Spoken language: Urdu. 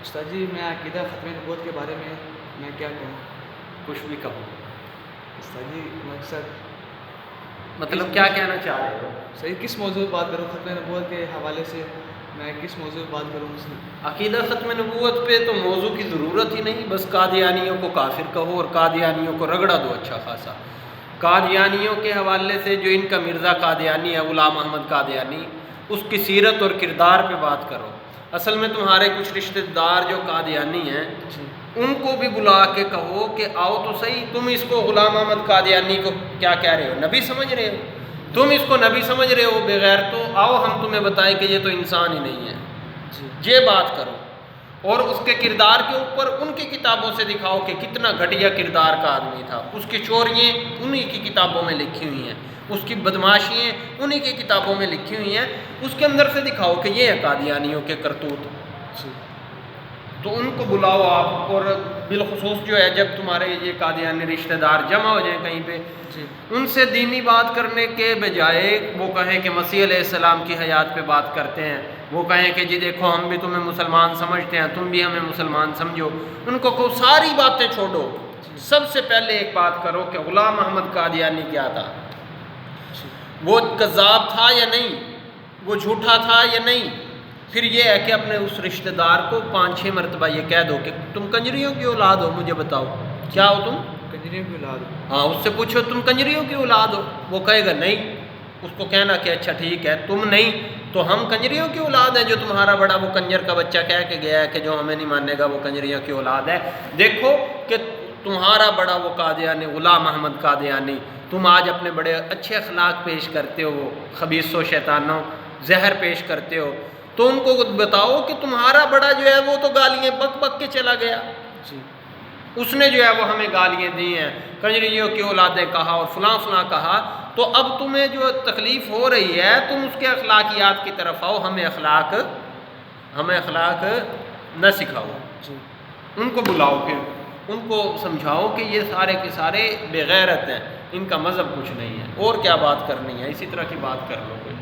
استاد جی میں عقیدہ ختم نبوت کے بارے میں کیا کہوں؟ کچھ بھی کہو، استاد جی مقصد مطلب کیا کہنا چاہ رہے ہو؟ صحیح کس موضوع پہ بات کروں؟ ختم نبوت کے حوالے سے میں کس موضوع پہ بات کروں؟ عقیدہ ختم نبوت پہ تو موضوع کی ضرورت ہی نہیں، بس قادیانیوں کو کافر کہو اور قادیانیوں کو رگڑا دو اچھا خاصا۔ قادیانیوں کے حوالے سے جو ان کا مرزا قادیانی ہے، غلام احمد قادیانی، اس کی سیرت اور کردار پہ بات کرو۔ اصل میں تمہارے کچھ رشتہ دار جو قادیانی ہیں ان کو بھی بلا کے کہو کہ آؤ تو صحیح، تم اس کو غلام احمد قادیانی کو کیا کہہ رہے ہو؟ نبی سمجھ رہے ہو؟ تم اس کو نبی سمجھ رہے ہو بغیر، تو آؤ ہم تمہیں بتائیں کہ یہ تو انسان ہی نہیں ہے، یہ بات کرو۔ اور اس کے کردار کے اوپر ان کی کتابوں سے دکھاؤ کہ کتنا گھٹیا کردار کا آدمی تھا، اس کی چوریاں انہی کی کتابوں میں لکھی ہوئی ہیں، اس کی بدماشیاں انہی کی کتابوں میں لکھی ہوئی ہیں، اس کے اندر سے دکھاؤ کہ یہ ہے قادیانیوں کے کرتوت۔ تو ان کو بلاؤ آپ، اور بالخصوص جو ہے جب تمہارے یہ قادیانی رشتہ دار جمع ہو جائیں کہیں پہ، ان سے دینی بات کرنے کے بجائے وہ کہیں کہ مسیح علیہ السلام کی حیات پہ بات کرتے ہیں، وہ کہیں کہ جی دیکھو ہم بھی تمہیں مسلمان سمجھتے ہیں، تم بھی ہمیں مسلمان سمجھو، ان کو ساری باتیں چھوڑو، سب سے پہلے ایک بات کرو کہ غلام احمد قادیانی کیا تھا، وہ کذاب تھا یا نہیں، وہ جھوٹا تھا یا نہیں۔ پھر یہ ہے کہ اپنے اس رشتہ دار کو 5-6 مرتبہ یہ کہہ دو کہ تم کنجریوں کی اولاد ہو، مجھے بتاؤ کیا ہو تم؟ کنجریوں کی اولاد ہو۔ ہاں، اس سے پوچھو تم کنجریوں کی اولاد ہو، وہ کہے گا نہیں، اس کو کہنا کہ اچھا ٹھیک ہے تم نہیں تو ہم کنجریوں کی اولاد ہیں، جو تمہارا بڑا وہ کنجر کا بچہ کہہ کے گیا ہے کہ جو ہمیں نہیں مانے گا وہ کنجریوں کی اولاد ہے۔ دیکھو کہ تمہارا بڑا وہ قادیانی غلام احمد قادیانی، تم آج اپنے بڑے اچھے اخلاق پیش کرتے ہو، خبیث و شیطانوں زہر پیش کرتے ہو، تو ان کو بتاؤ کہ تمہارا بڑا جو ہے وہ تو گالیاں بک بک کے چلا گیا، اس نے جو ہے وہ ہمیں گالیاں دی ہیں، کنجریوں کی اولادیں کہا اور فلاں فلاں کہا، تو اب تمہیں جو تکلیف ہو رہی ہے تم اس کے اخلاقیات کی طرف آؤ، ہمیں اخلاق نہ سکھاؤ۔ ان کو بلاؤ، پھر ان کو سمجھاؤ کہ یہ سارے کے سارے بے غیرت ہیں، ان کا مذہب کچھ نہیں ہے، اور کیا بات کرنی ہے، اسی طرح کی بات کر لو کوئی۔